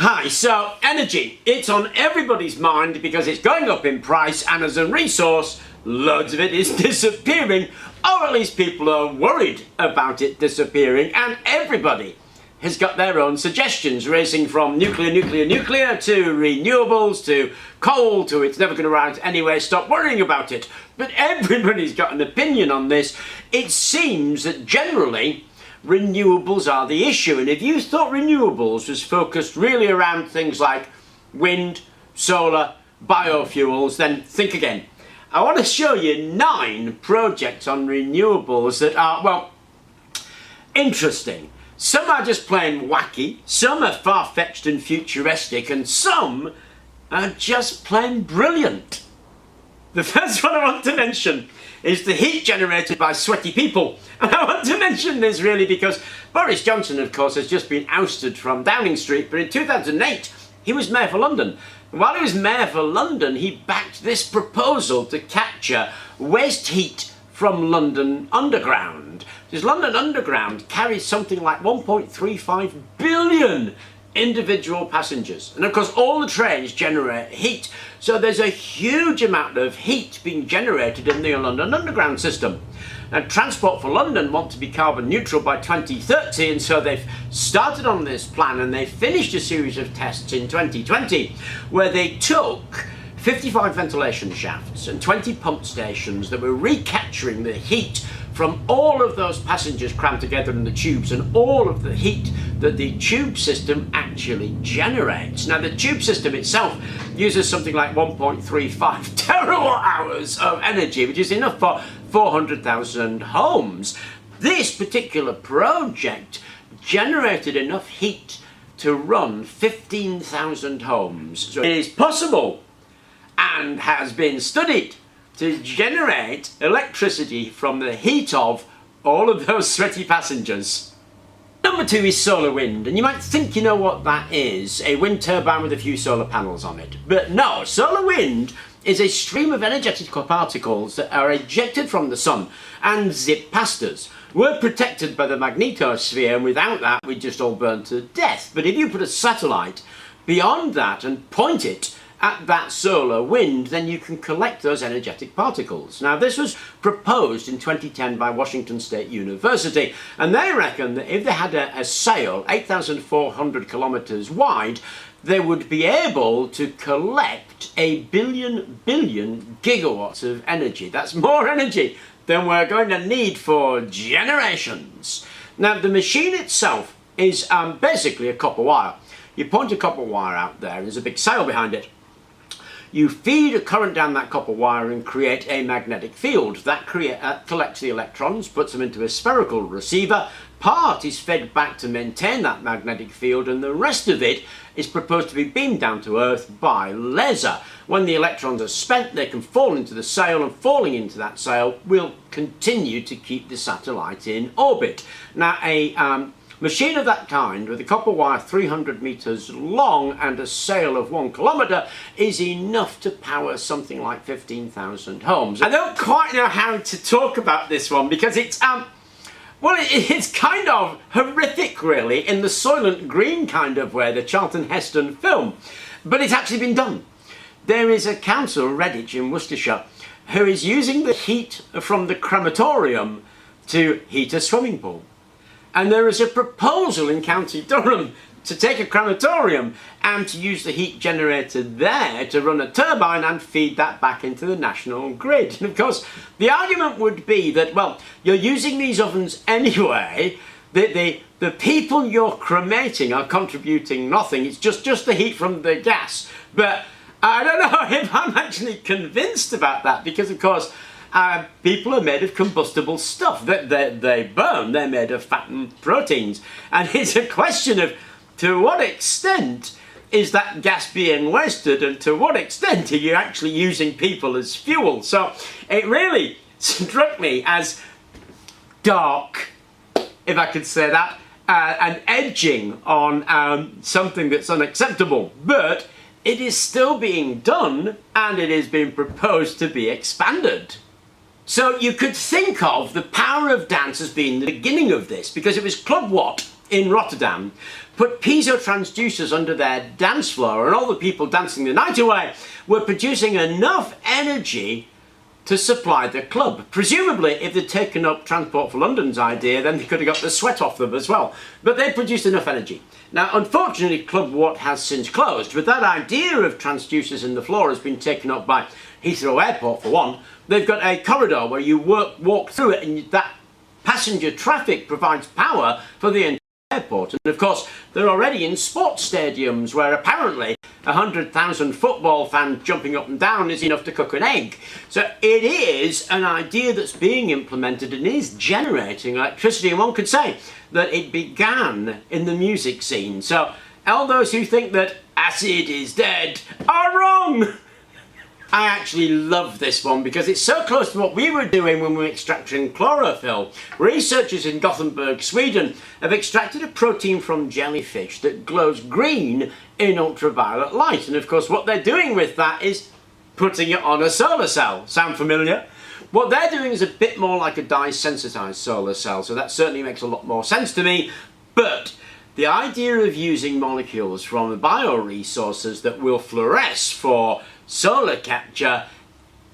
Hi, so energy, it's on everybody's mind because it's going up in price, and as a resource, loads of it is disappearing, or at least people are worried about it disappearing, and everybody has got their own suggestions, ranging from nuclear to renewables to coal to it's never going to rise anyway, stop worrying about it. But everybody's got an opinion on this. It seems that generally renewables are the issue, and if you thought renewables was focused really around things like wind, solar, biofuels, then think again. I want to show you 9 projects on renewables that are, well, interesting. Some are just plain wacky, some are far-fetched and futuristic, and some are just plain brilliant. The first one I want to mention is the heat generated by sweaty people. And I want to mention this really because Boris Johnson, of course, has just been ousted from Downing Street, but in 2008 he was Mayor for London. And while he was Mayor for London, he backed this proposal to capture waste heat from London Underground. Because London Underground carries something like 1.35 billion individual passengers, and of course all the trains generate heat, so there's a huge amount of heat being generated in the London Underground system. Now, Transport for London want to be carbon neutral by 2030, and so they've started on this plan, and they finished a series of tests in 2020 where they took 55 ventilation shafts and 20 pump stations that were recapturing the heat from all of those passengers crammed together in the tubes and all of the heat that the tube system actually generates. Now, the tube system itself uses something like 1.35 terawatt hours of energy, which is enough for 400,000 homes. This particular project generated enough heat to run 15,000 homes. So it is possible and has been studied to generate electricity from the heat of all of those sweaty passengers. Number 2 is solar wind, and you might think you know what that is, a wind turbine with a few solar panels on it. But no, solar wind is a stream of energetical particles that are ejected from the sun and zip past us. We're protected by the magnetosphere, and without that we'd just all burn to death. But if you put a satellite beyond that and point it at that solar wind, then you can collect those energetic particles. Now, this was proposed in 2010 by Washington State University, and they reckon that if they had a sail 8,400 kilometers wide, they would be able to collect a billion gigawatts of energy. That's more energy than we're going to need for generations. Now, the machine itself is basically a copper wire. You point a copper wire out there, there's a big sail behind it. You feed a current down that copper wire and create a magnetic field. That collects the electrons, puts them into a spherical receiver. Part is fed back to maintain that magnetic field, and the rest of it is proposed to be beamed down to Earth by laser. When the electrons are spent, they can fall into the sail, and falling into that sail will continue to keep the satellite in orbit. Now, a machine of that kind, with a copper wire 300 meters long and a sail of 1 kilometer, is enough to power something like 15,000 homes. I don't quite know how to talk about this one because it's well, it's kind of horrific, really, in the Soylent Green kind of way, the Charlton Heston film. But it's actually been done. There is a council, Redditch in Worcestershire, who is using the heat from the crematorium to heat a swimming pool. And there is a proposal in County Durham to take a crematorium and to use the heat generated there to run a turbine and feed that back into the national grid. And of course, the argument would be that, well, you're using these ovens anyway, the people you're cremating are contributing nothing, it's just the heat from the gas. But I don't know if I'm actually convinced about that, because of course, people are made of combustible stuff that they burn. They're made of fat and proteins, and it's a question of to what extent is that gas being wasted, and to what extent are you actually using people as fuel. So it really struck me as dark, if I could say that, and edging on something that's unacceptable, but it is still being done, and it is being proposed to be expanded. So you could think of the power of dance as being the beginning of this, because it was Club Watt in Rotterdam put piezo transducers under their dance floor, and all the people dancing the night away were producing enough energy to supply the club. Presumably, if they'd taken up Transport for London's idea, then they could have got the sweat off them as well. But they produced enough energy. Now, unfortunately, Club Watt has since closed, but that idea of transducers in the floor has been taken up by Heathrow Airport, for one. They've got a corridor where you walk through it, and that passenger traffic provides power for the entire airport. And of course, they're already in sports stadiums where apparently 100,000 football fans jumping up and down is enough to cook an egg. So it is an idea that's being implemented and is generating electricity, and one could say that it began in the music scene. So all those who think that acid is dead are wrong. I actually love this one because it's so close to what we were doing when we were extracting chlorophyll. Researchers in Gothenburg, Sweden have extracted a protein from jellyfish that glows green in ultraviolet light. And of course what they're doing with that is putting it on a solar cell. Sound familiar? What they're doing is a bit more like a dye-sensitized solar cell, so that certainly makes a lot more sense to me. But the idea of using molecules from bioresources that will fluoresce for solar capture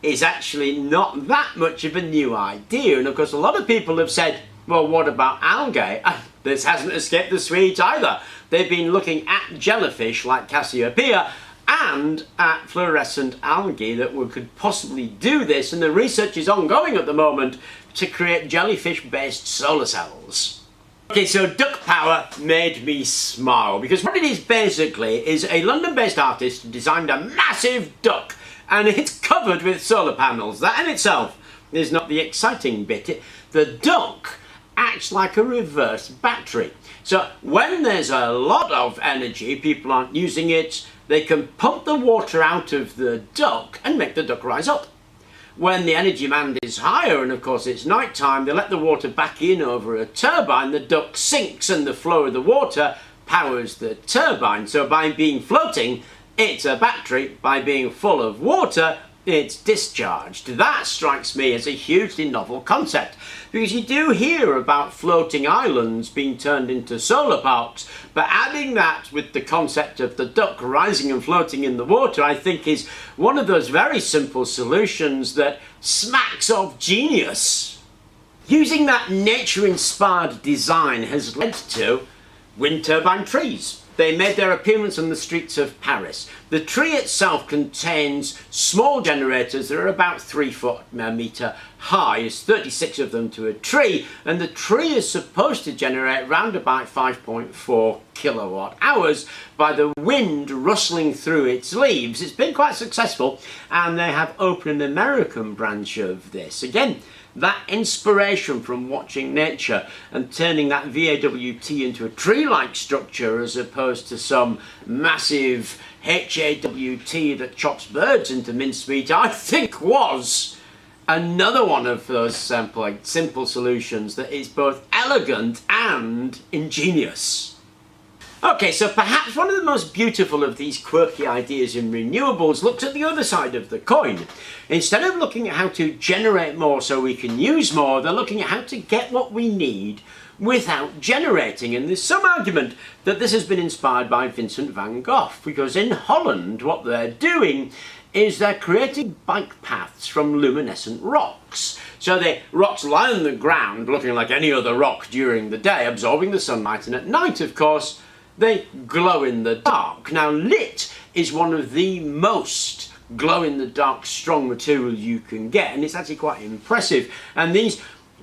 is actually not that much of a new idea. And of course a lot of people have said, well, what about algae? This hasn't escaped the Swedes either. They've been looking at jellyfish like Cassiopeia and at fluorescent algae that could possibly do this, and the research is ongoing at the moment to create jellyfish based solar cells. Okay, so duck power made me smile because what it is basically is a London-based artist designed a massive duck and it's covered with solar panels. That in itself is not the exciting bit. The duck acts like a reverse battery. So when there's a lot of energy, people aren't using it, they can pump the water out of the duck and make the duck rise up. When the energy demand is higher, and of course it's night time, they let the water back in over a turbine, the duck sinks and the flow of the water powers the turbine. So by being floating, it's a battery. By being full of water, it's discharged. That strikes me as a hugely novel concept, because you do hear about floating islands being turned into solar parks, but adding that with the concept of the duck rising and floating in the water, I think is one of those very simple solutions that smacks of genius. Using that nature-inspired design has led to wind turbine trees. They made their appearance on the streets of Paris. The tree itself contains small generators that are about 3 metre high. There's 36 of them to a tree, and the tree is supposed to generate around about 5.4 kilowatt hours by the wind rustling through its leaves. It's been quite successful, and they have opened an American branch of this. Again, that inspiration from watching nature and turning that VAWT into a tree-like structure as opposed to some massive HAWT that chops birds into mincemeat, I think was another one of those simple solutions that is both elegant and ingenious. Okay, so perhaps one of the most beautiful of these quirky ideas in renewables looks at the other side of the coin. Instead of looking at how to generate more so we can use more, they're looking at how to get what we need without generating. And there's some argument that this has been inspired by Vincent van Gogh, because in Holland what they're doing is they're creating bike paths from luminescent rocks. So the rocks lie on the ground looking like any other rock during the day, absorbing the sunlight, and at night, of course, they glow in the dark. Now, lit is one of the most glow-in-the-dark strong materials you can get, and it's actually quite impressive. And these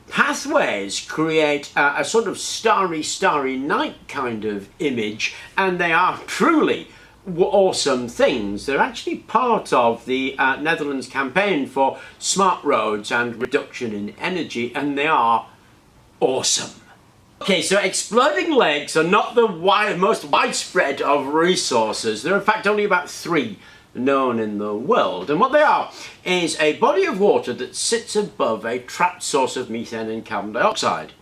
pathways create a sort of starry night kind of image, and they are truly awesome things. They're actually part of the Netherlands campaign for smart roads and reduction in energy, and they are awesome. Okay, so exploding lakes are not the most widespread of resources. There are in fact only about 3 known in the world, and what they are is a body of water that sits above a trapped source of methane and carbon dioxide.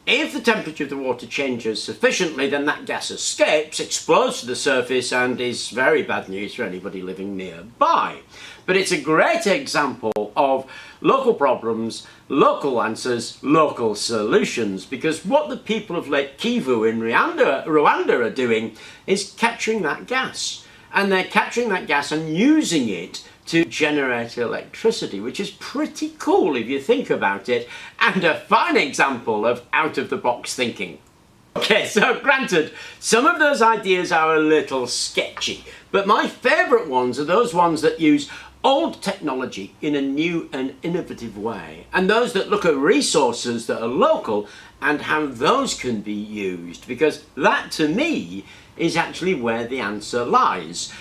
If the temperature of the water changes sufficiently, then that gas escapes, explodes to the surface, and is very bad news for anybody living nearby. But it's a great example of local problems, local answers, local solutions, because what the people of Lake Kivu in Rwanda are doing is capturing that gas. And they're capturing that gas and using it to generate electricity, which is pretty cool if you think about it, and a fine example of out-of-the-box thinking. Okay, so granted, some of those ideas are a little sketchy, but my favourite ones are those ones that use old technology in a new and innovative way, and those that look at resources that are local and how those can be used, because that, to me, is actually where the answer lies.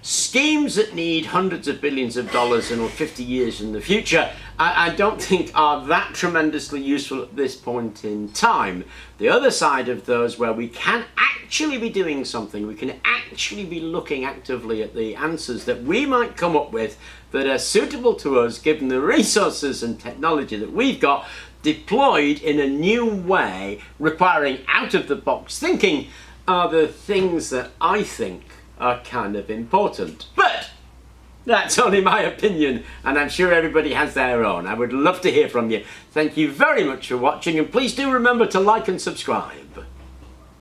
Schemes that need hundreds of billions of dollars and 50 years in the future, I don't think are that tremendously useful at this point in time. The other side of those where we can actually be doing something, we can actually be looking actively at the answers that we might come up with that are suitable to us given the resources and technology that we've got, deployed in a new way, requiring out-of-the-box thinking, are the things that I think are kind of important. But that's only my opinion, and I'm sure everybody has their own. I would love to hear from you. Thank you very much for watching, and please do remember to like and subscribe.